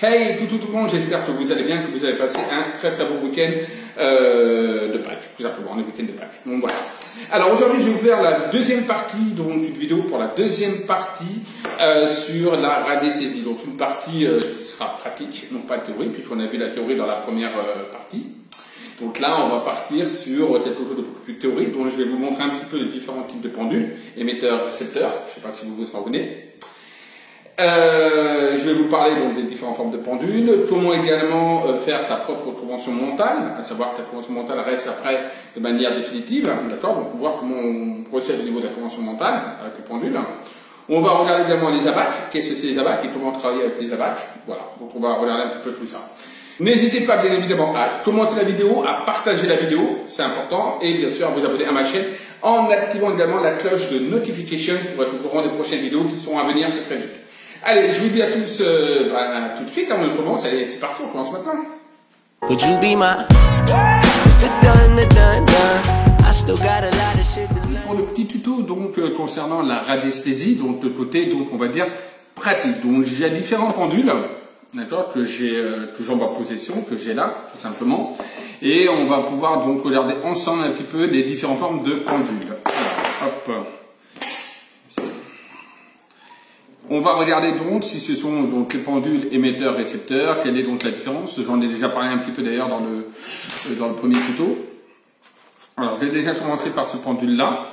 Hey, tout le monde, j'espère que vous allez bien, que vous avez passé un très bon week-end de Pâques, tout simplement, un week-end de Pâques. Donc voilà. Alors aujourd'hui, je vais vous faire la deuxième partie, donc une vidéo pour la deuxième partie sur la radiesthésie. Donc une partie qui sera pratique, non pas théorique, puisqu'on a vu la théorie dans la première partie. Donc là, on va partir sur quelque chose de beaucoup plus théorique, donc je vais vous montrer un petit peu les différents types de pendules, émetteurs, récepteurs, je ne sais pas si vous vous souvenez. Je vais vous parler donc des différentes formes de pendules, comment également faire sa propre convention mentale, à savoir que la convention mentale reste après de manière définitive, d'accord? Donc voir comment on procède au niveau de la convention mentale avec les pendules. On va regarder également les abacs, qu'est-ce que c'est les abacs et comment travailler avec les abacs, voilà, donc on va regarder un petit peu tout ça. N'hésitez pas bien évidemment à commenter la vidéo, à partager la vidéo, c'est important, et bien sûr à vous abonner à ma chaîne en activant également la cloche de notification pour être au courant des prochaines vidéos qui seront à venir très vite. Allez, je vous dis à tous tout de suite, on commence, allez, c'est parti, on commence maintenant. Pour le petit tuto donc concernant la radiesthésie, donc le côté donc on va dire pratique. Donc j'ai différents pendules, d'accord, que j'ai toujours en ma possession, que j'ai là tout simplement, et on va pouvoir donc regarder ensemble un petit peu les différentes formes de pendules. Alors, hop. On va regarder donc si ce sont donc les pendules émetteurs récepteurs, quelle est donc la différence. J'en ai déjà parlé un petit peu d'ailleurs dans le premier tuto. Alors je vais déjà commencer par ce pendule là.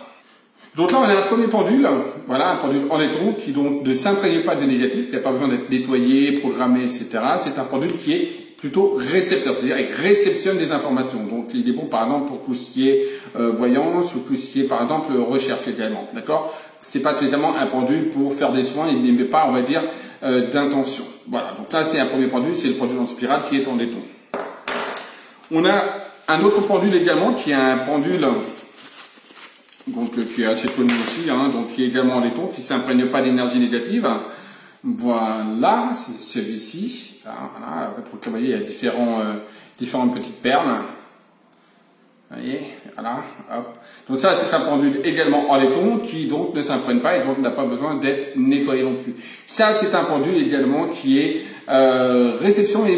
Donc là on a un premier pendule, voilà, un pendule en laiton qui donc ne s'imprègne pas de négatif, qui n'a pas besoin d'être nettoyé, programmé, etc. C'est un pendule qui est plutôt récepteur, c'est-à-dire il réceptionne des informations. Donc il est bon par exemple pour tout ce qui est voyance ou tout ce qui est par exemple recherche également, d'accord? C'est pas spécialement un pendule pour faire des soins, il n'émet pas, on va dire, d'intention. Voilà, donc là c'est un premier pendule, c'est le pendule en spirale qui est en laiton. On a un autre pendule également qui est un pendule donc qui est assez connu aussi, hein, donc qui est également en laiton, qui ne s'imprègne pas d'énergie négative. Voilà, c'est celui-ci. Voilà, pour travailler, il y a différentes petites perles. Vous voyez, voilà, hop. Donc ça, c'est un pendule également en laiton qui donc ne s'imprègne pas et donc n'a pas besoin d'être nettoyé non plus. Ça, c'est un pendule également qui est réception et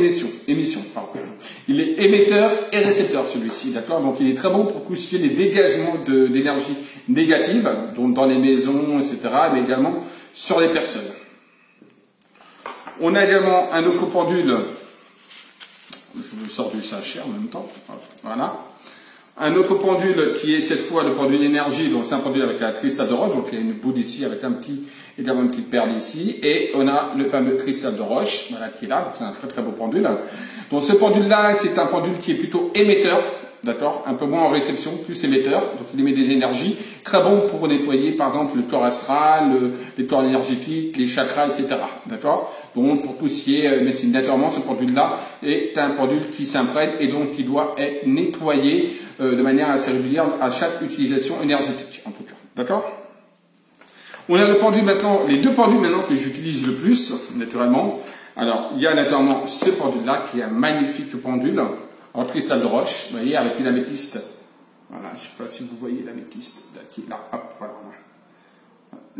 émission. Pardon. Il est émetteur et récepteur celui-ci, d'accord. Donc il est très bon pour tout ce qui est les dégagements d'énergie négative, donc dans les maisons, etc., mais également sur les personnes. On a également un autre pendule. Je vous sors du sachet en même temps. Voilà. Un autre pendule qui est cette fois le pendule énergie, donc c'est un pendule avec un cristal de roche, donc il y a une boule ici avec également une petite perle ici, et on a le fameux cristal de roche, voilà, qui est là, donc c'est un très beau pendule. Donc ce pendule-là, c'est un pendule qui est plutôt émetteur, d'accord, un peu moins en réception, plus émetteur, donc il émet des énergies, très bon pour nettoyer par exemple le corps astral, les corps énergétiques, les chakras, etc., d'accord. Donc pour tout ce qui est médecine, naturellement, ce pendule-là est un pendule qui s'imprègne et donc qui doit être nettoyé de manière assez régulière à chaque utilisation énergétique, en tout cas, d'accord. On a le pendule maintenant, les deux pendules maintenant que j'utilise le plus, naturellement. Alors, il y a naturellement ce pendule-là qui est un magnifique pendule en cristal de roche, vous voyez, avec une améthyste. Voilà, je ne sais pas si vous voyez l'améthyste, qui est là, hop, voilà.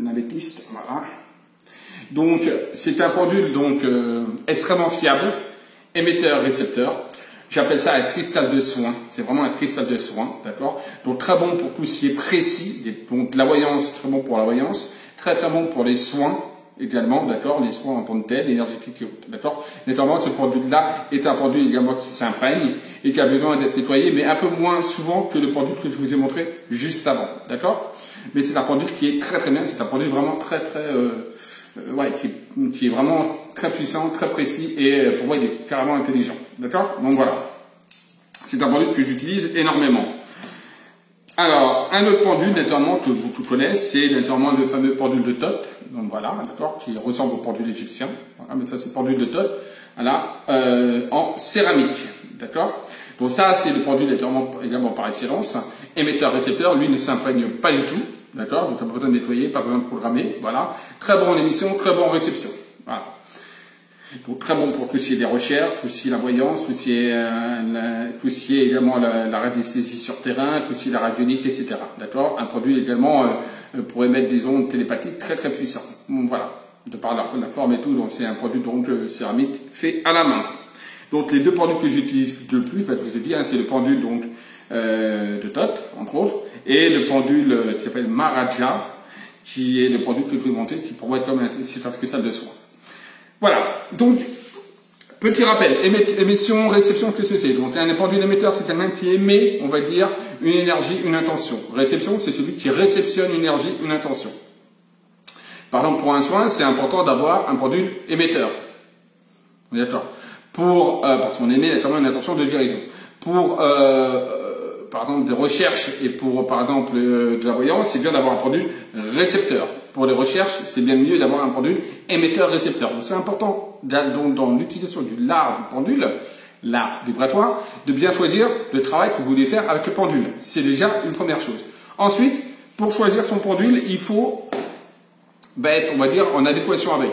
L'améthyste, voilà. Donc, c'est un pendule donc extrêmement fiable, émetteur-récepteur. J'appelle ça un cristal de soin. C'est vraiment un cristal de soin, d'accord. Donc très bon pour tout ce qui est précis, donc la voyance, très bon pour la voyance, très bon pour les soins également, d'accord, les soins en tant que tels, énergétiques et autres, d'accord. Naturellement, ce pendule-là est un pendule également qui s'imprègne et qui a besoin d'être nettoyé, mais un peu moins souvent que le pendule que je vous ai montré juste avant, d'accord. Mais c'est un pendule qui est très bien. C'est un pendule vraiment qui est vraiment très puissant, très précis et pour moi il est carrément intelligent, d'accord. Donc voilà, c'est un pendule que j'utilise énormément. Alors un autre pendule naturellement que beaucoup connaissent, c'est naturellement le fameux pendule de Thoth, donc voilà, d'accord, qui ressemble au pendule égyptien, voilà, mais ça c'est le pendule de Thoth, voilà, en céramique, d'accord. Donc ça c'est le pendule naturellement également par excellence, émetteur-récepteur, lui ne s'imprègne pas du tout. D'accord, donc pas besoin de nettoyer, pas besoin de programmer, voilà. Très bon en émission, très bon en réception, voilà. Donc très bon pour tout ce qui est des recherches, tout ce qui est la voyance, tout ce qui est également la radiesthésie sur terrain, tout ce qui est la radionique, etc. D'accord, un produit également pour émettre des ondes télépathiques très puissants. Bon, voilà. de par la forme et tout, donc c'est un produit donc céramique fait à la main. Donc les deux pendules que j'utilise le plus, je vous ai dit, hein, c'est le pendule donc de Tot, entre autres, et le pendule qui s'appelle Maharaja, qui est le pendule que je vais monter, qui pour moi est comme c'est un cristal de soie. Voilà, donc petit rappel, émission, réception, qu'est-ce que c'est? Donc un pendule émetteur, c'est quelqu'un qui émet, on va dire, une énergie, une intention. Réception, c'est celui qui réceptionne une énergie, une intention. Par exemple, pour un soin, c'est important d'avoir un pendule émetteur. On est d'accord? Parce qu'on émet quand même une intention de guérison. Pour, par exemple, des recherches et pour, par exemple, de la voyance, c'est bien d'avoir un pendule récepteur. Pour les recherches, c'est bien mieux d'avoir un pendule émetteur-récepteur. Donc c'est important, dans l'utilisation du pendule, l'art vibratoire, de bien choisir le travail que vous voulez faire avec le pendule. C'est déjà une première chose. Ensuite, pour choisir son pendule, il faut être, on va dire, en adéquation avec.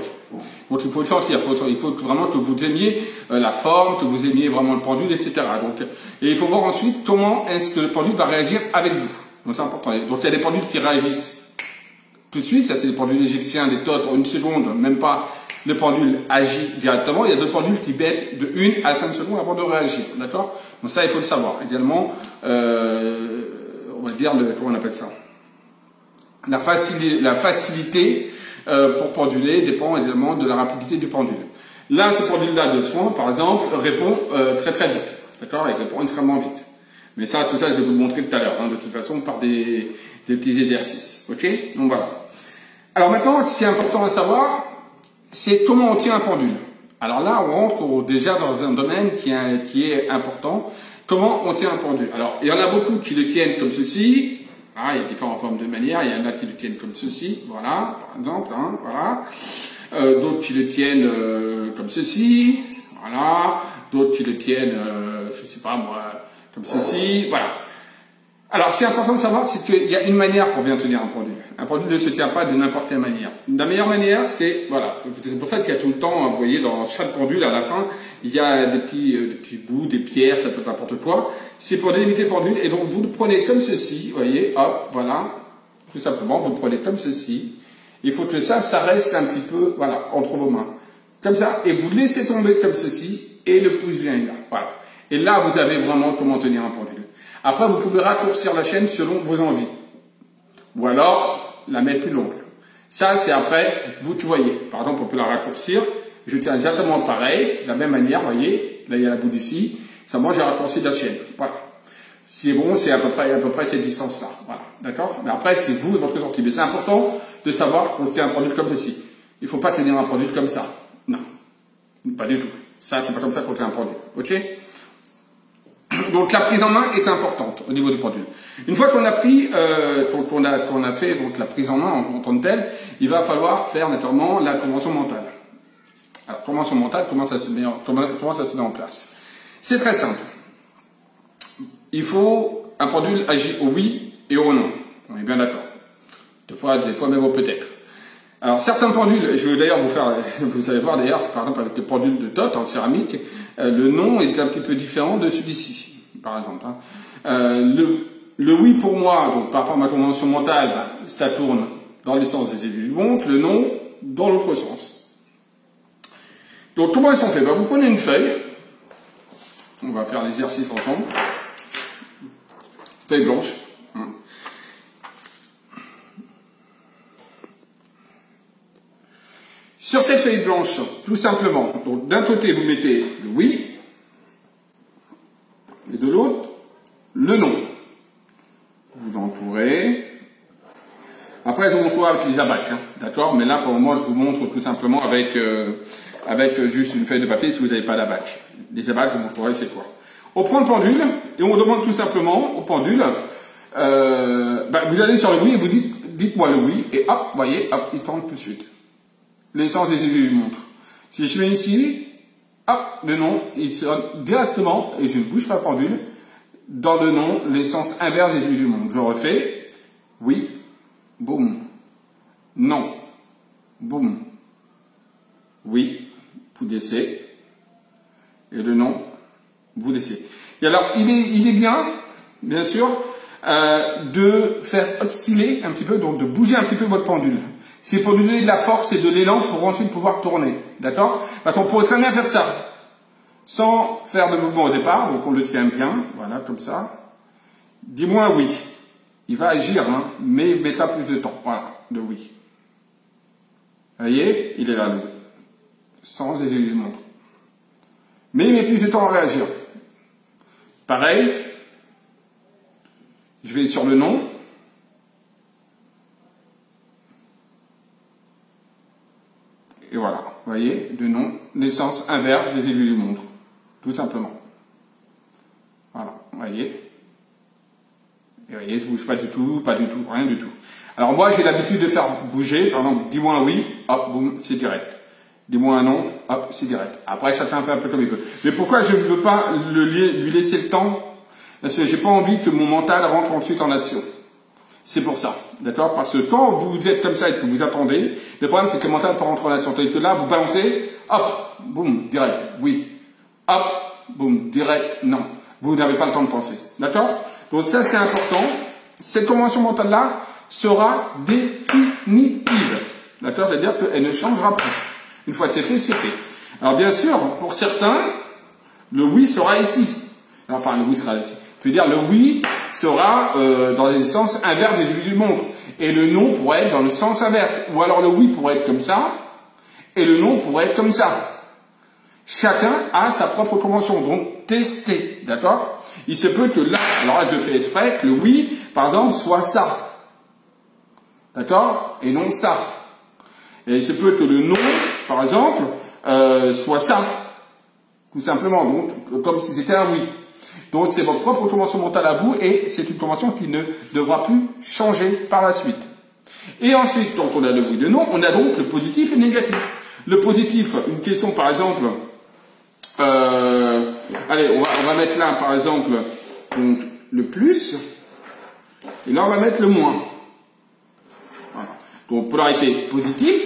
Donc il faut le sentir, il faut vraiment que vous aimiez la forme, que vous aimiez vraiment le pendule, etc. Et il faut voir ensuite comment est-ce que le pendule va réagir avec vous. Donc c'est important. Donc il y a des pendules qui réagissent tout de suite, ça c'est des pendules égyptiens, des Tot, en une seconde, même pas le pendule agit directement. Il y a d'autres pendules qui mettent de 1 à 5 secondes avant de réagir, d'accord? Donc ça il faut le savoir. Également, on va dire, comment on appelle ça? La facilité pour penduler dépend également de la rapidité du pendule. Là, ce pendule-là de soin, par exemple, répond très très vite. D'accord? Il répond extrêmement vite. Mais ça, tout ça, je vais vous le montrer tout à l'heure, hein, de toute façon, par des petits exercices. Ok? Donc voilà. Alors maintenant, ce qui est important à savoir, c'est comment on tient un pendule. Alors là, on rentre déjà dans un domaine qui est important. Comment on tient un pendule? Alors, il y en a beaucoup qui le tiennent comme ceci. Ah, il y a différentes formes de manière. Il y en a qui le tiennent comme ceci, voilà, par exemple, hein, voilà. D'autres qui le tiennent comme ceci, voilà. D'autres qui le tiennent, je sais pas moi, comme ceci, voilà. Alors, ce qui est important de savoir, c'est qu'il y a une manière pour bien tenir un pendule. Un pendule ne se tient pas de n'importe quelle manière. La meilleure manière, c'est, voilà. C'est pour ça qu'il y a tout le temps, vous voyez, dans chaque pendule, à la fin, il y a des petits bouts, des pierres, ça peut être n'importe quoi. C'est pour délimiter le pendule. Et donc, vous le prenez comme ceci, vous voyez, hop, voilà. Tout simplement, vous le prenez comme ceci. Il faut que ça reste un petit peu, voilà, entre vos mains. Comme ça. Et vous laissez tomber comme ceci. Et le pouce vient là. Voilà. Et là, vous avez vraiment comment tenir un pendule. Après, vous pouvez raccourcir la chaîne selon vos envies. Ou alors, la mettre plus longue. Ça, c'est après, vous qui voyez. Par exemple, on peut la raccourcir. Je tiens exactement pareil, de la même manière, vous voyez. Là, il y a la bout d'ici. Ça, moi, j'ai raccourci la chaîne. Voilà. Si c'est bon, c'est à peu près cette distance-là. Voilà. D'accord? Mais après, c'est vous et votre sortie. Mais c'est important de savoir qu'on tient un pendule comme ceci. Il ne faut pas tenir un pendule comme ça. Non. Pas du tout. Ça, c'est pas comme ça qu'on tient un pendule. Ok? Donc la prise en main est importante au niveau du pendule. Une fois qu'on a pris, qu'on a fait donc la prise en main en tant que telle, il va falloir faire naturellement la convention mentale. Alors convention mentale, comment ça se met en place? C'est très simple. Il faut un pendule agit au oui et au non. On est bien d'accord. Des fois même au peut-être. Alors certains pendules, je vais d'ailleurs vous allez voir d'ailleurs, par exemple avec le pendule de Tot en céramique, le non est un petit peu différent de celui-ci, par exemple. Hein. Le oui pour moi, donc par rapport à ma convention mentale, ça tourne dans le sens des aiguilles du montre, le non dans l'autre sens. Donc comment ils sont faits? Vous prenez une feuille, on va faire l'exercice ensemble, feuille blanche. Hein. Sur cette feuille blanche, tout simplement, donc d'un côté vous mettez le oui, et de l'autre, le non. Vous entourez. Après, je vous montre avec les abacs, hein, d'accord? Mais là, pour le moment, je vous montre tout simplement avec juste une feuille de papier si vous n'avez pas d'abac. Les abacs, je vous montrerai c'est quoi. On prend le pendule et on demande tout simplement au pendule, vous allez sur le oui et vous dites-moi le oui, et hop, vous voyez, hop, il tourne tout de suite. L'essence des aiguilles du montre. Si je mets ici, hop, le non, il sonne directement, et je ne bouge pas le pendule, dans le non, l'essence inverse des aiguilles du montre. Je refais, oui, boum, non, boum, oui, vous laissez, et le non, vous laissez. Et alors, il est bien sûr, de faire osciller un petit peu, donc de bouger un petit peu votre pendule. c'est pour lui donner de la force et de l'élan pour ensuite pouvoir tourner. D'accord? Parce qu'on pourrait très bien faire ça. Sans faire de mouvement au départ, donc on le tient bien, voilà, comme ça. Dis-moi oui. Il va agir, hein, mais il mettra plus de temps. Voilà, le oui. Vous voyez, il est là, le oui. Sans les aiguilles de montre. Mais il met plus de temps à réagir. Pareil, je vais sur le non. Et voilà, vous voyez, le non, les sens inverses des aiguilles de montre. Tout simplement. Voilà, vous voyez. Et vous voyez, je ne bouge pas du tout, rien du tout. Alors moi, j'ai l'habitude de faire bouger, par exemple, dis-moi un oui, hop, boum, c'est direct. Dis-moi un non, hop, c'est direct. Après, chacun fait un peu comme il veut. Mais pourquoi je ne veux pas lui laisser le temps? Parce que j'ai pas envie que mon mental rentre ensuite en action. C'est pour ça, d'accord? Parce que quand vous êtes comme ça et que vous attendez, le problème c'est que le mental peut rentrer en action. Tandis que là, vous balancez, hop, boum, direct, oui. Hop, boum, direct, non. Vous n'avez pas le temps de penser, d'accord? Donc ça, c'est important. Cette convention mentale-là sera définitive, d'accord? C'est-à-dire qu'elle ne changera plus. Une fois que c'est fait. Alors bien sûr, pour certains, le oui sera ici. Enfin, le oui sera ici. Je veux dire, le oui sera dans les sens inverses des aiguilles de montre. Et le non pourrait être dans le sens inverse. Ou alors le oui pourrait être comme ça, et le non pourrait être comme ça. Chacun a sa propre convention, donc testez, d'accord? Il se peut que là, alors là je fais exprès, que le oui, par exemple, soit ça. D'accord? Et non ça. Et il se peut que le non, par exemple, soit ça. Tout simplement, donc, comme si c'était un oui. Donc c'est votre propre convention mentale à vous et c'est une convention qui ne devra plus changer par la suite. Et ensuite, donc on a le oui, le non, on a donc le positif et le négatif. Le positif, une question par exemple, allez, on va mettre là par exemple donc, le plus, et là on va mettre le moins. Voilà. Donc polarité positive,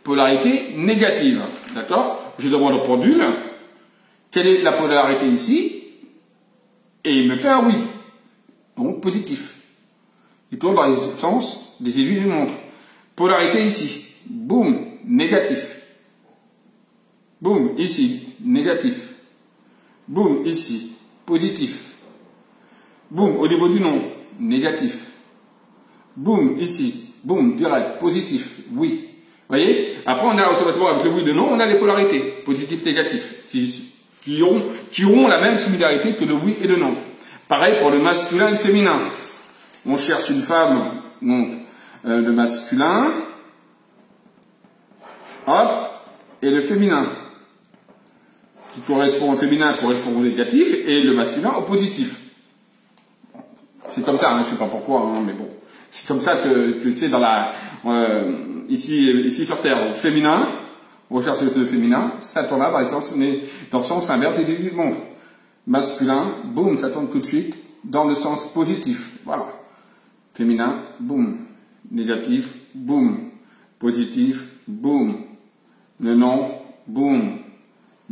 polarité négative. D'accord? Je demande au pendule, quelle est la polarité ici? Et il me fait un oui. Donc positif. Il tourne dans les sens des aiguilles d'une montre. Polarité ici. Boum, négatif. Boum, ici, négatif. Boum, ici, positif. Boum, au niveau du non, négatif. Boum, ici, boum, direct, positif, oui. Vous voyez? Après, on a automatiquement, avec le oui et le non, on a les polarités, positif, négatif, qui auront la même similarité que le oui et le non. Pareil pour le masculin et le féminin. On cherche une femme, donc, le masculin, hop, et le féminin. Qui correspond au féminin correspond au négatif, et le masculin au positif. C'est comme ça, hein, je sais pas pourquoi, hein, mais bon. C'est comme ça que c'est dans la, ici sur Terre. Donc, féminin, on cherche le féminin, ça tourne là dans le sens inverse des aiguilles de montre. Masculin, boum, ça tourne tout de suite dans le sens positif. Voilà. Féminin, boum. Négatif, boum. Positif, boum. Le non, boum.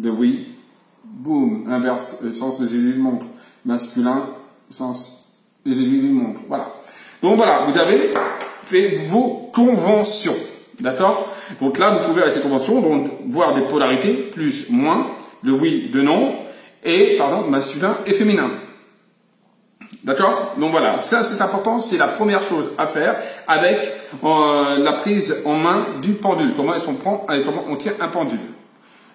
Le oui, boum. Inverse, le sens des aiguilles de montre. Masculin, sens des aiguilles de montre. Voilà. Donc voilà, vous avez fait vos conventions. D'accord? Donc là, vous pouvez avec ces conventions donc, voir des polarités, plus, moins, le oui, le non, et par exemple masculin et féminin. D'accord? Donc voilà, ça c'est important, c'est la première chose à faire avec la prise en main du pendule. Comment on tient un pendule.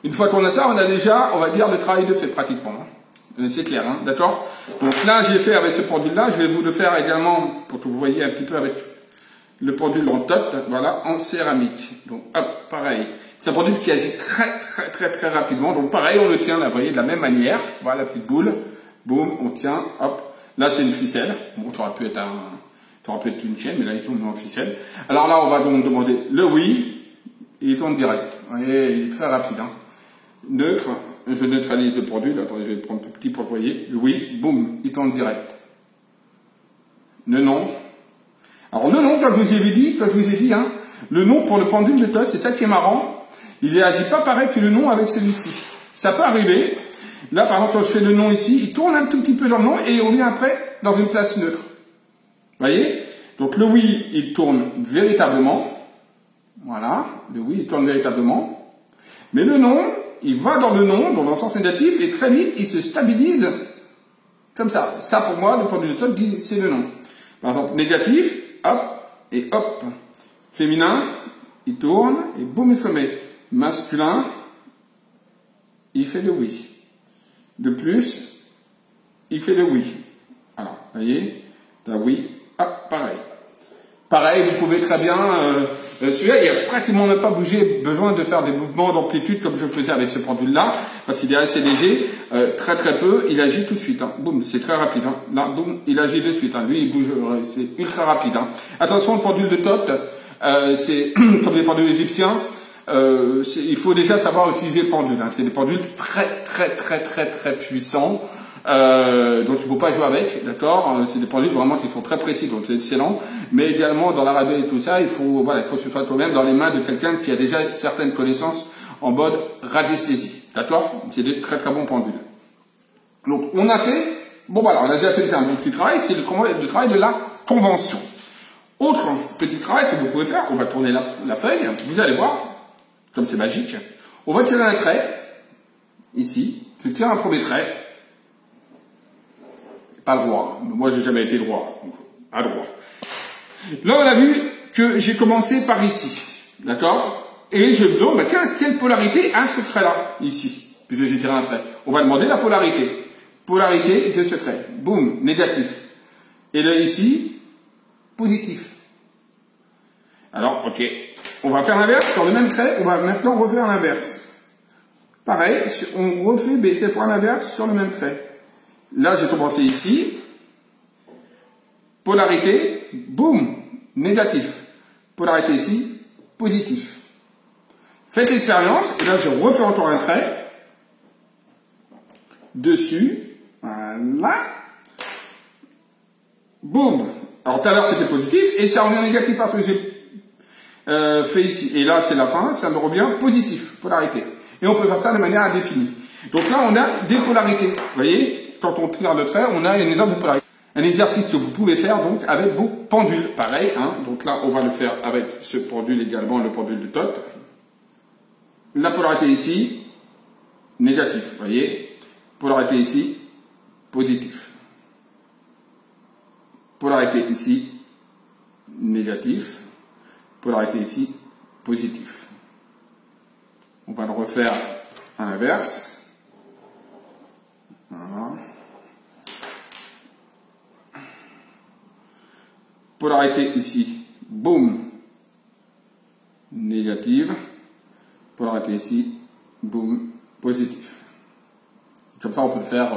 Une fois qu'on a ça, on a déjà, on va dire, le travail de fait pratiquement. C'est clair, hein? D'accord? Donc là, j'ai fait avec ce pendule-là, je vais vous le faire également pour que vous voyez un petit peu avec le pendule en tot, voilà, en céramique. Donc hop, pareil. C'est un pendule qui agit très rapidement. Donc pareil, on le tient, là, vous voyez, de la même manière. Voilà la petite boule. Boum, on tient, hop. Là, c'est une ficelle. Bon, ça aurait pu être une chaîne, mais là, il tourne en ficelle. Alors là, on va donc demander le oui. Et il tourne direct. Vous voyez, il est très rapide, hein. Neutre. Je neutralise le pendule. Attendez, je vais le prendre plus petit pour le voyer. Le oui, boum, il tourne direct. Le non. Alors le non, comme je vous ai dit, hein, le non pour le pendule de TOS, c'est ça qui est marrant. Il ne réagit pas pareil que le non avec celui-ci. Ça peut arriver. Là, par exemple, quand je fais le non ici, il tourne un tout petit peu dans le non et on vient après dans une place neutre. Vous voyez? Donc le oui, il tourne véritablement. Voilà, le oui, il tourne véritablement. Mais le non, il va dans le non, dans le sens négatif, et très vite, il se stabilise comme ça. Ça, pour moi, le pendule de Todd dit c'est le non. Par exemple, négatif, hop, et hop. Féminin, il tourne, et boum, il se met. Masculin, il fait le oui. De plus, il fait le oui. Alors, vous voyez, là, oui, hop, pareil. Pareil, vous pouvez très bien, celui-là, il n'y a pratiquement même pas besoin de faire des mouvements d'amplitude comme je faisais avec ce pendule-là, parce qu'il est assez léger, très peu, il agit tout de suite. Hein. Boum, c'est très rapide. Hein. Là, boum, il agit de suite. Hein. Lui, il bouge, c'est ultra rapide. Hein. Attention, le pendule de Todd, c'est comme les pendules égyptiens, il faut déjà savoir utiliser le pendule. Hein. C'est des pendules très puissants. Donc il ne faut pas jouer avec, d'accord. C'est des pendules vraiment qui sont très précis, donc c'est excellent. Mais également dans la radio et tout ça, il faut que ce soit quand même dans les mains de quelqu'un qui a déjà certaines connaissances en mode radiesthésie, d'accord. C'est des très bons pendules. Donc on a fait, bon voilà, on a déjà fait un bon petit travail, c'est le travail de la convention. Autre petit travail que vous pouvez faire, on va tourner la feuille, vous allez voir, comme c'est magique, on va tirer un trait, ici, je tire un premier trait. Pas droit. Moi, j'ai jamais été droit. Donc, à droit. Là, on a vu que j'ai commencé par ici. D'accord? Et je me demande, quelle polarité a ce trait-là? Ici. Puisque j'ai tiré un trait. On va demander la polarité. Polarité de ce trait. Boum. Négatif. Et là, ici, positif. Alors, ok. On va faire l'inverse. Sur le même trait, on va maintenant refaire l'inverse. Pareil, on refait cette fois l'inverse sur le même trait. Là, j'ai commencé ici. Polarité, boum, négatif. Polarité ici, positif. Faites l'expérience, et là, je refais encore un trait. Dessus, voilà. Boum. Alors, tout à l'heure, c'était positif, et ça revient négatif parce que j'ai fait ici. Et là, c'est la fin, ça me revient positif, polarité. Et on peut faire ça de manière indéfinie. Donc là, on a des polarités. Vous voyez? Quand on tire le trait, on a une exemple de polarité. Un exercice que vous pouvez faire donc avec vos pendules. Pareil, hein. Donc là, on va le faire avec ce pendule également, le pendule de Todd. La polarité ici, négatif. Vous voyez? Polarité ici, positif. Polarité ici, négatif. Polarité ici, positif. On va le refaire à l'inverse. Voilà. Polarité ici, boum, négative. Polarité ici, boum, positif. Comme ça, on peut le faire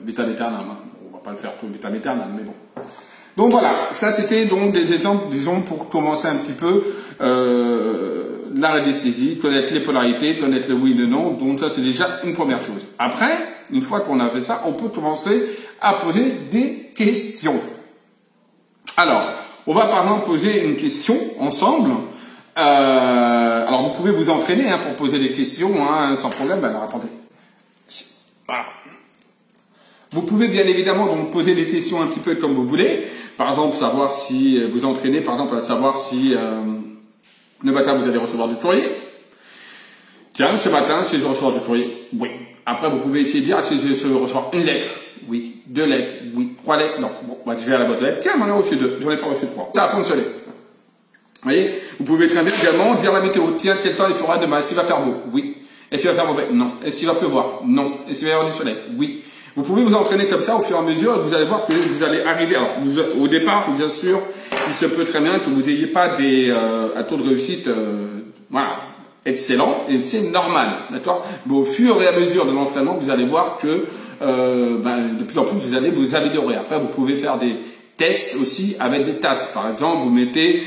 vitam aeternam. Hein. On va pas le faire tout vitam aeternam, mais bon. Donc voilà, ça c'était donc des exemples, disons, pour commencer un petit peu la radiesthésie, connaître les polarités, connaître le oui et le non. Donc ça c'est déjà une première chose. Après, une fois qu'on a fait ça, on peut commencer à poser des questions. Alors, on va par exemple poser une question ensemble. Alors vous pouvez vous entraîner hein, pour poser des questions hein, sans problème. Alors attendez. Voilà. Vous pouvez bien évidemment donc poser des questions un petit peu comme vous voulez. Par exemple, savoir si vous entraînez, par exemple, à savoir si le matin vous allez recevoir du courrier. Tiens, ce matin, si je reçois du courrier, oui. Après, vous pouvez essayer de dire si je reçois une lettre, oui. 2 lettres, oui. 3 lettres, non. Bon, bah, je vais à la boîte lettre. Tiens, j'en ai reçu 2, j'en ai pas reçu 3. Ça a fonctionné. Vous voyez, vous pouvez très bien également dire la météo. Tiens, quel temps il fera demain? Est-ce qu'il va faire beau? Oui. Est-ce qu'il va faire mauvais? Non. Est-ce qu'il va pleuvoir? Non. Est-ce qu'il va y avoir du soleil? Oui. Vous pouvez vous entraîner comme ça au fur et à mesure et vous allez voir que vous allez arriver. Alors, au départ, bien sûr, il se peut très bien que vous n'ayez pas un taux de réussite, voilà, excellent et c'est normal, d'accord. Mais au fur et à mesure de l'entraînement, vous allez voir que de plus en plus vous allez vous améliorer. Après, vous pouvez faire des tests aussi avec des tasses. Par exemple, vous mettez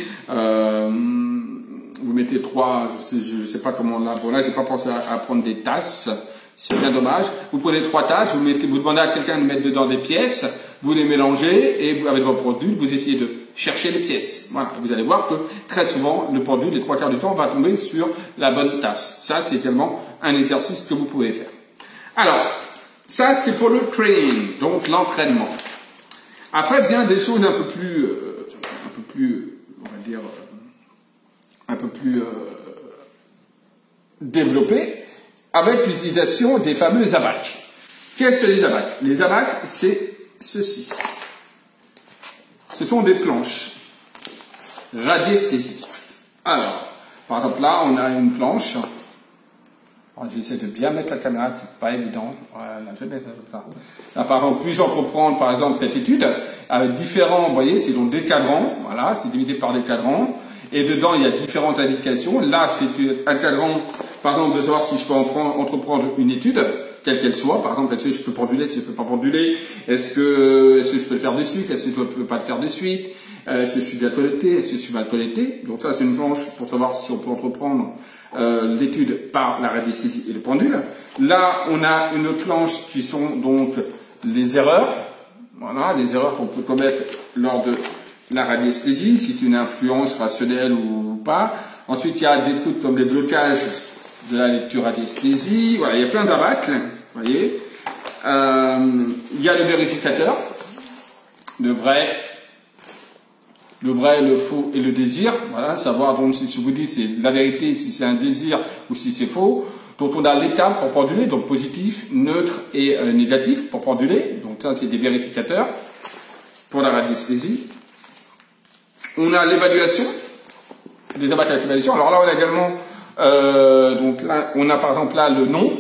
3, je sais pas comment là. Bon là, j'ai pas pensé à prendre des tasses. C'est bien dommage. Vous prenez 3 tasses, vous demandez à quelqu'un de mettre dedans des pièces, vous les mélangez et avec votre pendule, vous essayez de chercher les pièces. Voilà. Vous allez voir que très souvent, le pendule, les 3 quarts du temps, va tomber sur la bonne tasse. Ça, c'est également un exercice que vous pouvez faire. Alors, ça, c'est pour le training, donc l'entraînement. Après, vient des choses un peu plus, on va dire, un peu plus développé, avec l'utilisation des fameux abacs. Qu'est-ce que les abacs? Les abacs, c'est ceci. Ce sont des planches radiesthésistes. Alors, par exemple là, on a une planche. J'essaie de bien mettre la caméra, c'est pas évident. Voilà, je vais mettre ça. Là, par exemple, puis-je entreprendre, par exemple, cette étude avec différents, vous voyez, c'est donc des cadrans. Voilà, c'est divisé par des cadrans. Et dedans, il y a différentes indications. Là, c'est un cadran, par exemple, de savoir si je peux entreprendre une étude, quelle qu'elle soit. Par exemple, est-ce que je peux penduler, est-ce que je peux pas penduler, est-ce que je peux le faire de suite, est-ce que je ne peux pas le faire de suite, est-ce que je suis bien connecté, est-ce que je suis mal connecté. Donc ça, c'est une planche pour savoir si on peut entreprendre l'étude par la radiesthésie et le pendule. Là, on a une autre planche qui sont donc les erreurs. Voilà, les erreurs qu'on peut commettre lors de la radiesthésie, si c'est une influence rationnelle ou pas. Ensuite, il y a des trucs comme les blocages de la lecture radiesthésie. Voilà, il y a plein d'abacs, vous voyez. Il y a le vérificateur, le vrai, le faux et le désir. Voilà, savoir donc si je vous dis c'est la vérité, si c'est un désir ou si c'est faux. Donc on a l'étape pour penduler, donc positif, neutre et négatif pour penduler. Donc ça c'est des vérificateurs pour la radiesthésie. On a l'évaluation, des abacs avec l'évaluation. Alors là on a également, donc là on a par exemple là le nom.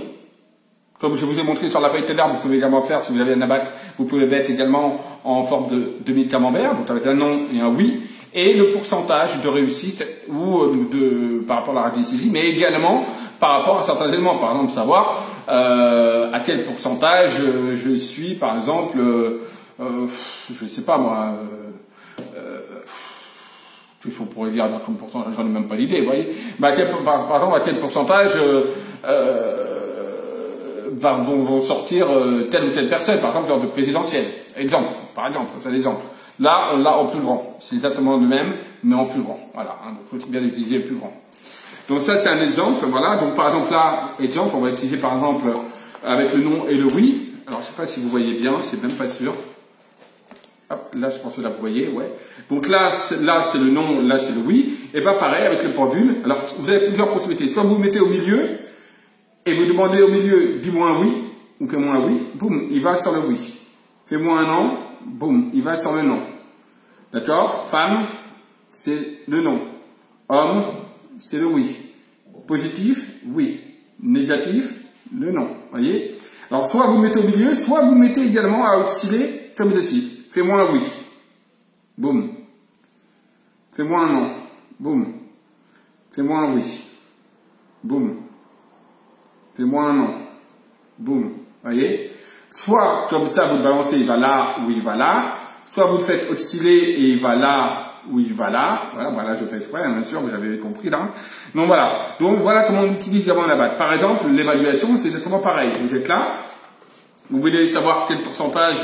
Comme je vous ai montré sur la feuille Teller, vous pouvez également faire, si vous avez un abac, vous pouvez mettre également en forme de demi-camembert, donc avec un non et un oui, et le pourcentage de réussite ou par rapport à la radiesthésie, mais également par rapport à certains éléments, par exemple savoir à quel pourcentage je suis, par exemple, je sais pas moi, qu'est-ce qu'on pourrait dire comme pourcentage, j'en ai même pas d'idée, vous voyez, bah, par exemple à quel pourcentage vont sortir telle ou telle personne, par exemple lors de présidentielle. Exemple, par exemple, c'est un exemple. Là, on l'a en plus grand. C'est exactement le même, mais en plus grand. Voilà, hein, donc il faut bien utiliser le plus grand. Donc ça, c'est un exemple, voilà. Donc par exemple là, exemple, on va utiliser par exemple avec le non et le oui. Alors je sais pas si vous voyez bien, c'est même pas sûr. Hop, là je pense que là vous voyez, ouais. Donc là c'est le non, là c'est le oui. Et bien pareil avec le pendule. Alors vous avez plusieurs possibilités. Soit vous vous mettez au milieu, et vous demandez au milieu, dis-moi un oui, ou fais-moi un oui, boum, il va sur le oui. Fais-moi un non, boum, il va sur le non. D'accord? Femme, c'est le non. Homme, c'est le oui. Positif, oui. Négatif, le non. Voyez? Alors, soit vous mettez au milieu, soit vous mettez également à osciller comme ceci. Fais-moi un oui. Boum. Fais-moi un non. Boum. Fais-moi un oui. Boum. Fais-moi un non. Boum. Voyez? Soit, comme ça, vous le balancez, il va là ou il va là. Soit vous le faites osciller et il va là ou il va là. Voilà, je fais exprès, bien sûr, vous avez compris là. Donc voilà. Donc voilà comment on utilise également la batte. Par exemple, l'évaluation, c'est exactement pareil. Vous êtes là. Vous voulez savoir quel pourcentage,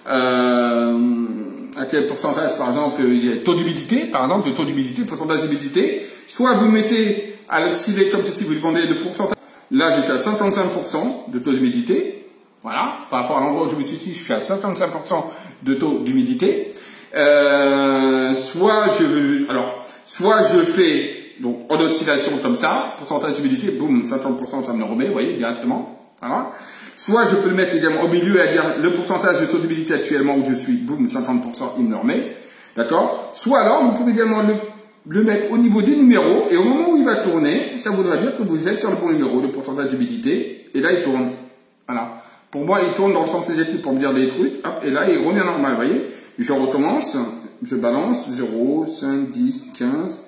à quel pourcentage, par exemple, il y a taux d'humidité, par exemple, le taux d'humidité, le pourcentage d'humidité. Soit vous mettez à l'osciller comme ceci, vous demandez le pourcentage. Là, je suis à 55% de taux d'humidité. Voilà, par rapport à l'endroit où je me situe, je suis à 55% de taux d'humidité. Soit je fais donc en oscillation comme ça, pourcentage d'humidité, boum, 50%, ça me le remet, vous voyez, directement. Voilà. Soit je peux le mettre également au milieu et dire le pourcentage de taux d'humidité actuellement où je suis, boum, 50%, il me le remet. D'accord? Soit alors, vous pouvez également le mettre au niveau des numéros, et au moment où il va tourner, ça voudra dire que vous êtes sur le bon numéro, le pourcentage d'humidité, et là il tourne. Voilà. Pour moi, il tourne dans le sens négatif pour me dire des trucs, hop, et là il revient normal, vous voyez. Je recommence, je balance, 0, 5, 10, 15,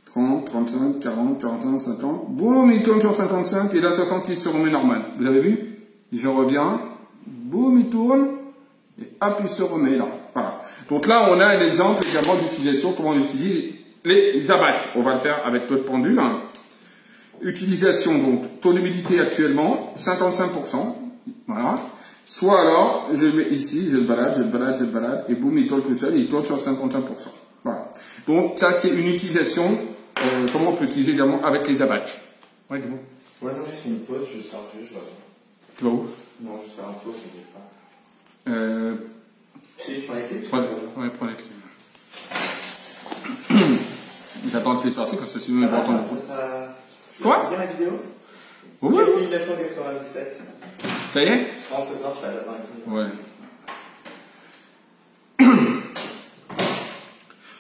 30, 35, 40, 41, 50, boum, il tourne sur 55, et là 60, il se remet normal. Vous avez vu? Je reviens, boum, il tourne, et hop, il se remet là. Voilà. Donc là, on a un exemple également d'utilisation, comment on utilise les abacs. On va le faire avec notre pendule. Utilisation, donc, taux d'humidité actuellement, 55%. Voilà. Soit alors, je le mets ici, je le balade, et boum, il tourne tout seul, et il tourne sur 55%. Voilà. Donc, ça, c'est une utilisation, comment on peut utiliser également avec les abacs. Ouais, dis-moi. Ouais, non, juste une pause, je sors juste, je vais. Tu vas où? Non, je sors un pause, je ne pas. Si, je prends les clés? Ouais, prends les clés. J'attends que tu es sorti parce que sinon ils vont entendre. Quoi? Bien la vidéo? Oui. 1997. Ça y est? Je pense que ce soir, je fais la 5. Ouais.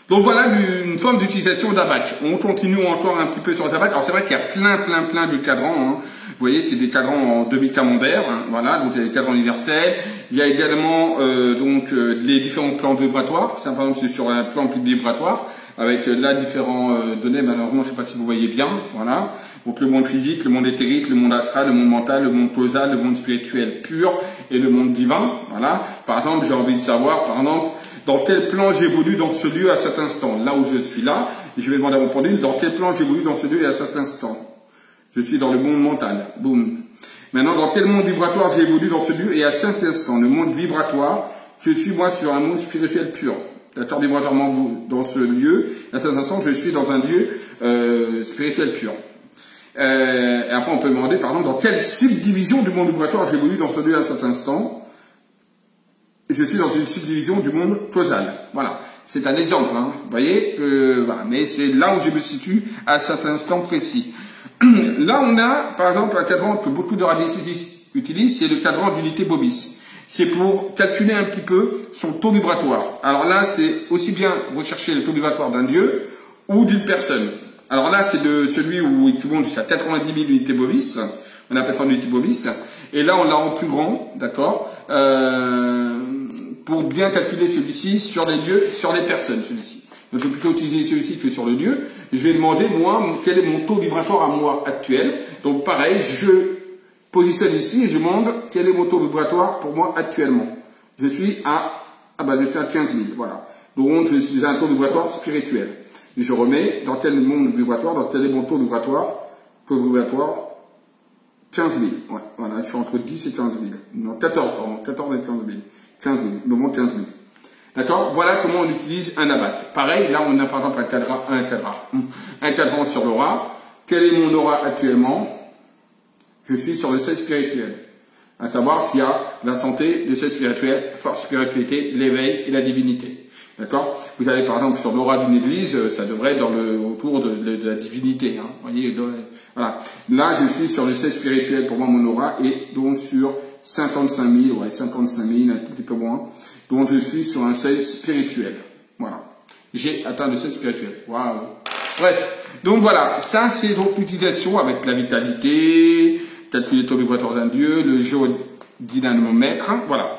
Donc voilà une forme d'utilisation d'ABAC. On continue encore un petit peu sur l'ABAC. Alors c'est vrai qu'il y a plein de cadrans. Hein. Vous voyez, c'est des cadrans en demi-camembert. Hein. Voilà, donc il y a des cadrans universels. Il y a également les différents plans vibratoires. C'est par exemple sur un plan vibratoire avec là différents données. Malheureusement, je ne sais pas si vous voyez bien. Voilà. Donc le monde physique, le monde éthérique, le monde astral, le monde mental, le monde causal, le monde spirituel pur et le monde divin. Voilà. Par exemple, j'ai envie de savoir, dans quel plan j'évolue dans ce lieu à cet instant. Là où je suis là, et je vais demander à mon pendule, dans quel plan j'évolue dans ce lieu et à cet instant. Je suis dans le monde mental. Boum. Maintenant, dans quel monde vibratoire j'évolue dans ce lieu et à cet instant. Le monde vibratoire, je suis moi sur un monde spirituel pur. D'accord, vibratoirement dans ce lieu. À cet instant, je suis dans un lieu spirituel pur. Et après, on peut demander, par exemple, dans quelle subdivision du monde vibratoire j'évolue dans ce lieu à cet instant. Je suis dans une subdivision du monde causal. Voilà. C'est un exemple, hein. Vous voyez, voilà. Mais c'est là où je me situe à cet instant précis. Là, on a, par exemple, un cadran que beaucoup de radiesthésistes utilisent, c'est le cadran d'unité Bobis. C'est pour calculer un petit peu son taux vibratoire. Alors là, c'est aussi bien rechercher le taux vibratoire d'un lieu ou d'une personne. Alors là, c'est celui où il monte jusqu'à 90 000 unités Bobis. On appelle ça unité Bobis. Et là, on l'a en plus grand, d'accord, pour bien calculer celui-ci sur les lieux, sur les personnes, celui-ci. Donc, je vais plutôt utiliser celui-ci que sur le lieu. Je vais demander, moi, quel est mon taux vibratoire à moi actuel. Donc, pareil, je positionne ici et je demande quel est mon taux vibratoire pour moi actuellement. Je suis à 15 000, voilà. Donc, je suis à un taux vibratoire spirituel. Et je remets dans quel monde vibratoire, dans quel est mon taux vibratoire 15 000, ouais, voilà, je suis entre 10 et 15 000. Non, 14, pardon, 14 et 15 000. 15 000, le moment 15 000. D'accord? Voilà comment on utilise un ABAC. Pareil, là, on a par exemple un cadran sur l'aura. Quel est mon aura actuellement? Je suis sur le seuil spirituel. À savoir qu'il y a la santé, le seuil spirituel, force spiritualité, l'éveil et la divinité. D'accord? Vous avez par exemple sur l'aura d'une église, ça devrait être autour de la divinité. Hein. Vous voyez, voilà. Là, je suis sur le seuil spirituel, pour moi, mon aura, et donc sur 55 000, ouais, 55 000, un tout petit peu moins. Donc, je suis sur un seuil spirituel. Voilà. J'ai atteint le seuil spirituel. Waouh. Bref. Donc, voilà. Ça, c'est donc l'utilisation avec la vitalité, calculer le taux vibratoire d'un dieu, le géodynamomètre. Voilà.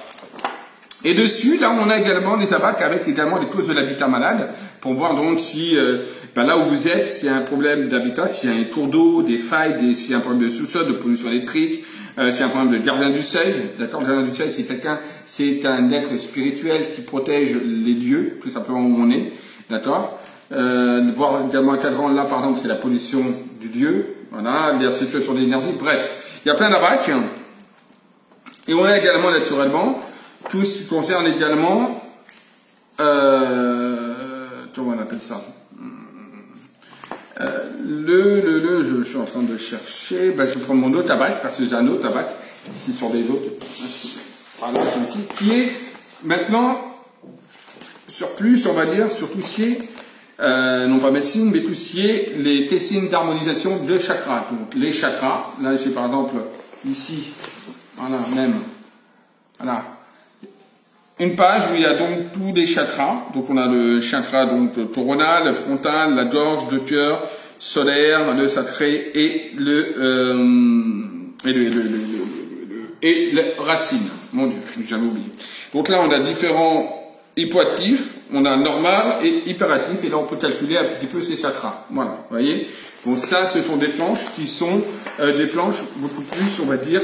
Et dessus, là, on a également des ABAC avec également des causes de l'habitat malade pour voir donc si, là où vous êtes, s'il y a un problème d'habitat, s'il y a un tour d'eau, des failles, s'il y a un problème de sous-sol, de pollution électrique, s'il y a un problème de gardien du seuil. D'accord, le gardien du seuil, c'est un être spirituel qui protège les lieux, tout simplement où on est. D'accord. Voir également un cadran, là, par exemple, c'est la pollution du lieu. Voilà, la situation d'énergie. Bref, il y a plein d'ABAC. Et on a également, naturellement, tout ce qui concerne également, comment on appelle ça, je suis en train de chercher, je vais prendre mon autre ABAC, parce que j'ai un autre ABAC, ici sur les autres, voilà, celui-ci, qui est maintenant, sur plus, on va dire, sur tout ce qui est, non pas médecine, mais tout ce qui est les tessines d'harmonisation de chakras. Donc les chakras, là j'ai par exemple, ici, voilà, même, voilà, une page où il y a donc tous les chakras. Donc on a le chakra donc coronal, le frontal, la gorge, le cœur, solaire, le sacré et le racine. Mon Dieu, j'avais oublié. Donc là on a différents hypoactifs, on a normal et hyperactif et là on peut calculer un petit peu ces chakras. Voilà, vous voyez. Donc ça ce sont des planches qui sont des planches beaucoup plus, on va dire,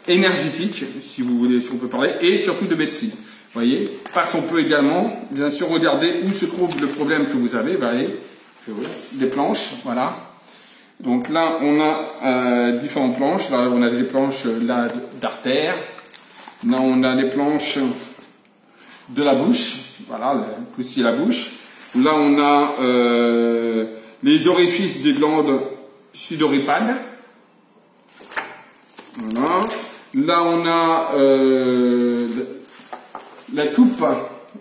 énergétiques, si vous voulez, si on peut parler, et surtout de médecine. Vous voyez, parce qu'on peut également, bien sûr, regarder où se trouve le problème que vous avez. Vous voyez, des planches, voilà. Donc là, on a différentes planches. Là, on a des planches d'artères. Là, on a des planches de la bouche. Voilà, tout ce qui est la bouche. Là, on a les orifices des glandes sudoripales. Voilà. Là, on a la coupe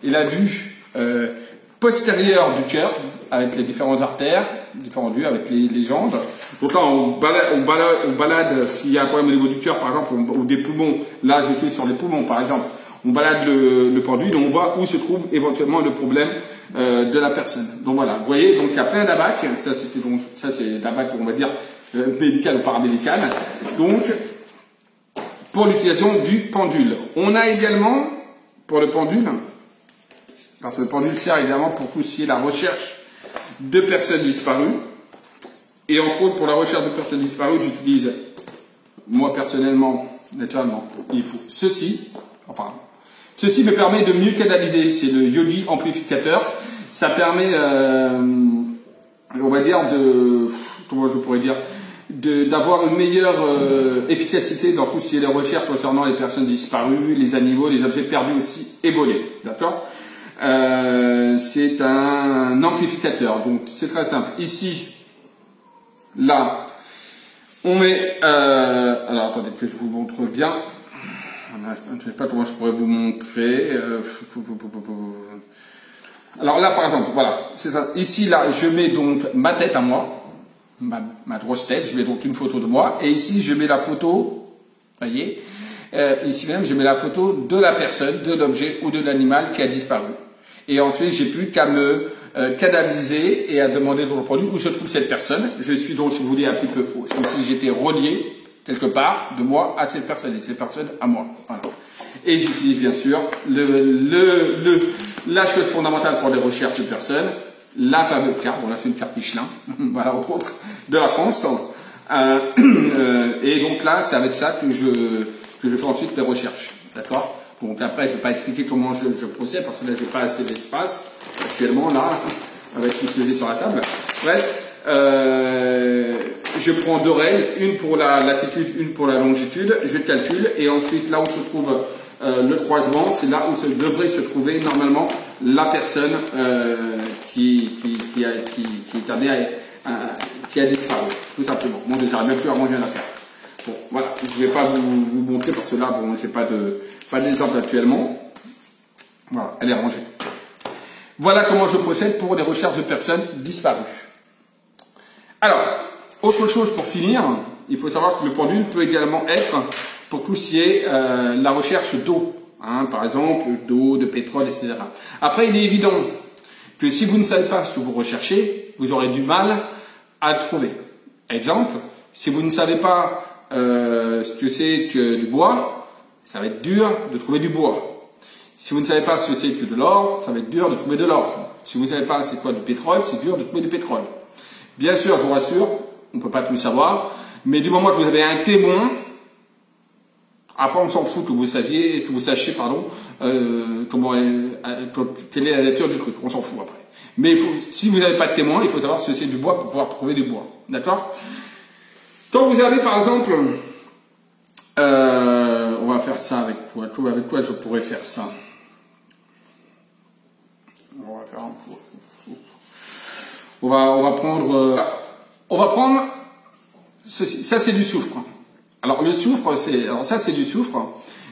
et la vue postérieure du cœur, avec les différentes artères, différents lieux, avec les jambes. Donc là, on balade s'il y a un problème au niveau du cœur, par exemple, ou des poumons. Là, je suis sur les poumons, par exemple. On balade le pendule et on voit où se trouve éventuellement le problème de la personne. Donc voilà, vous voyez, donc il y a plein d'abacs. Ça c'est d'abac, on va dire, médical ou paramédical. Donc, pour l'utilisation du pendule. On a également, pour le pendule, parce que le pendule sert évidemment pour tout ce qui est la recherche de personnes disparues. Et entre autres, pour la recherche de personnes disparues, j'utilise, moi personnellement, naturellement, il faut ceci. Enfin, ceci me permet de mieux canaliser. C'est le Yogi amplificateur. Ça permet, on va dire, comment je pourrais dire, d'avoir une meilleure efficacité dans tout ce qui est les recherches concernant les personnes disparues, les animaux, les objets perdus aussi et volés. D'accord? C'est un amplificateur, donc c'est très simple. Ici, là, on met... alors attendez que je vous montre bien. Je ne sais pas comment je pourrais vous montrer. Alors là, par exemple, voilà, c'est ça. Ici, là, je mets donc ma tête à moi, ma grosse tête. Je mets donc une photo de moi. Et ici, je mets la photo, voyez, ici même, je mets la photo de la personne, de l'objet ou de l'animal qui a disparu. Et ensuite, j'ai plus qu'à me canaliser et à demander dans le produit où se trouve cette personne. Je suis donc, si vous voulez, un petit peu faux. C'est comme si j'étais relié quelque part de moi à cette personne et cette personne à moi. Voilà. Et j'utilise bien sûr la chose fondamentale pour les recherches de personnes, la fameuse carte. Bon là c'est une carte Michelin, voilà, entre autres, de la France. Et donc là, c'est avec ça que je fais ensuite les recherches. D'accord? Donc après, je ne vais pas expliquer comment je procède parce que là, je n'ai pas assez d'espace actuellement, là, avec tout ce que j'ai sur la table. Bref, je prends deux règles, une pour la latitude, une pour la longitude, je calcule, et ensuite, là où se trouve le croisement, c'est là où devrait se trouver normalement la personne qui est amenée qui a disparu, tout simplement. Bon, déjà, même plus à manger à la carte. Bon, voilà, je ne vais pas vous montrer parce que là, bon, j'ai pas d'exemple actuellement. Voilà, elle est rangée. Voilà comment je procède pour les recherches de personnes disparues. Alors, autre chose pour finir, il faut savoir que le pendule peut également être pour tout ce qui est la recherche d'eau, hein, par exemple d'eau, de pétrole, etc. Après, il est évident que si vous ne savez pas ce que vous recherchez, vous aurez du mal à le trouver. Exemple, si vous ne savez pas ce que c'est que du bois, ça va être dur de trouver du bois. Si vous ne savez pas ce que c'est que de l'or, ça va être dur de trouver de l'or. Si vous ne savez pas c'est quoi du pétrole, c'est dur de trouver du pétrole. Bien sûr, je vous rassure, on ne peut pas tout savoir, mais du moment que vous avez un témoin, après on s'en fout que vous sachiez, quelle est la nature du truc, on s'en fout après. Mais si vous n'avez pas de témoin, il faut savoir ce que c'est du bois pour pouvoir trouver du bois. D'accord? Quand vous avez par exemple, on va faire ça avec quoi? Avec quoi je pourrais faire ça? On va faire un pot. On va prendre ceci. Ça c'est du soufre. Alors le soufre, ça c'est du soufre.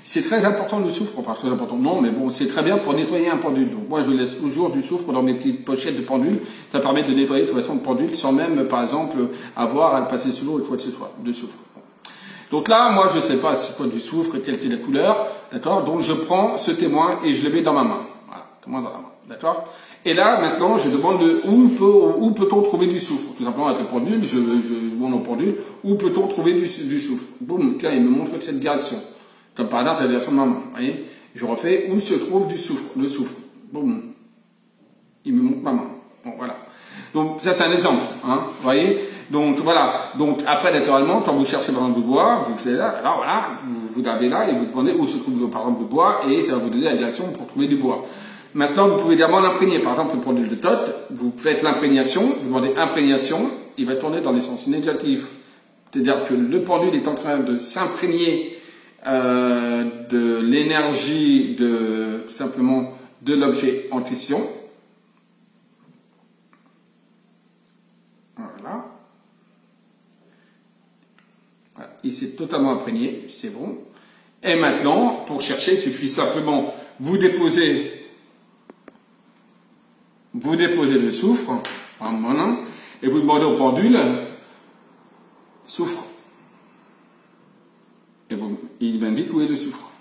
C'est très important le soufre, enfin très important. Non, mais bon, c'est très bien pour nettoyer un pendule. Donc moi je laisse toujours du soufre dans mes petites pochettes de pendule. Ça permet de nettoyer de toute façon le pendule sans même, par exemple, avoir à le passer sous l'eau une fois que ce soit de soufre. Donc là, moi je sais pas c'est quoi du soufre, quelle est la couleur, d'accord. Donc je prends ce témoin et je le mets dans ma main. Voilà, témoin dans la main, d'accord. Et là, maintenant, je demande où peut-on trouver du soufre. Tout simplement, avec le pendule, je demande au pendule, où peut-on trouver du soufre. Boum, tiens, il me montre cette direction. Comme par hasard, c'est la direction de ma main. Vous voyez, je refais où se trouve du soufre, le soufre. Boum, il me montre ma main. Bon, voilà. Donc, ça, c'est un exemple. Hein, vous voyez. Donc, voilà. Donc, après, naturellement, quand vous cherchez, par exemple, du bois, vous faites là, alors voilà, vous avez là, et vous demandez où se trouve, par exemple, le bois, et ça va vous donner la direction pour trouver du bois. Maintenant, vous pouvez également l'imprégner. Par exemple, le pendule de Toth, vous faites l'imprégnation, vous demandez imprégnation, il va tourner dans les sens négatifs. C'est-à-dire que le pendule est en train de s'imprégner de l'énergie tout simplement de l'objet en question. Voilà. Il s'est totalement imprégné, c'est bon. Et maintenant, pour chercher, il suffit simplement vous déposer le soufre et vous demandez au pendule, soufre. Et bon, il m'indique où est le soufre.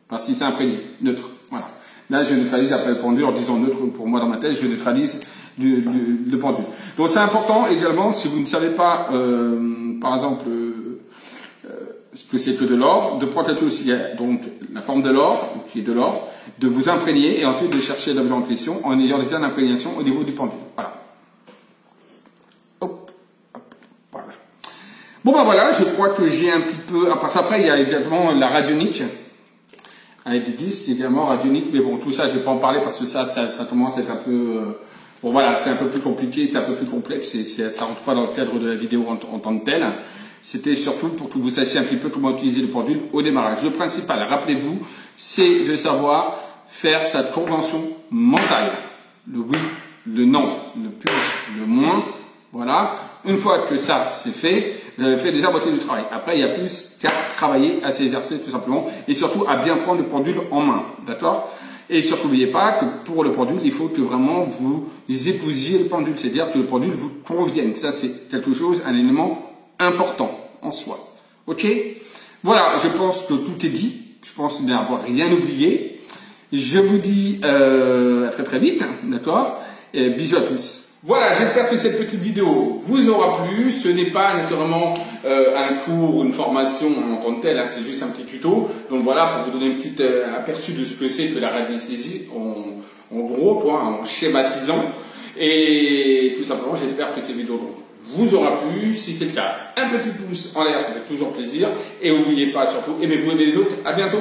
Parce que c'est imprégné, neutre. Voilà. Là, je neutralise après le pendule en disant neutre pour moi dans ma tête, je neutralise le pendule. Donc c'est important également, si vous ne savez pas, par exemple, ce que c'est que de l'or, de prendre aussi donc la forme de l'or, qui est de l'or, de vous imprégner et ensuite de chercher l'objet en question en ayant déjà une imprégnation au niveau du pendule. Voilà. Hop, hop, voilà. Bon ben voilà, je crois que j'ai un petit peu. Après il y a également la radionique. Avec des disques également radioniques, mais bon, tout ça, je vais pas en parler parce que ça commence à être un peu, bon voilà, c'est un peu plus compliqué, c'est un peu plus complexe, ça rentre pas dans le cadre de la vidéo en tant que telle. C'était surtout pour que vous sachiez un petit peu comment utiliser le pendule au démarrage. Le principal, rappelez-vous, c'est de savoir faire sa convention mentale. Le oui, le non, le plus, le moins, voilà. Une fois que ça c'est fait, vous avez fait déjà la moitié du travail. Après, il y a plus qu'à travailler, à s'exercer tout simplement, et surtout à bien prendre le pendule en main, d'accord? Et surtout, n'oubliez pas que pour le pendule, il faut que vraiment vous épousiez le pendule, c'est-à-dire que le pendule vous convienne. Ça, c'est quelque chose, un élément important en soi. Ok? Voilà, je pense que tout est dit. Je pense n'avoir rien oublié. Je vous dis à très très vite, d'accord? Et bisous à tous. Voilà, j'espère que cette petite vidéo vous aura plu. Ce n'est pas naturellement un cours ou une formation en tant que tel, hein, c'est juste un petit tuto. Donc voilà, pour vous donner un petit aperçu de ce que c'est que la radiesthésie, en gros, quoi, en schématisant. Et tout simplement, j'espère que cette vidéo vous aura plu. Si c'est le cas, un petit pouce en l'air, ça fait toujours plaisir. Et n'oubliez pas surtout, aimez-vous, aimez les autres. À bientôt.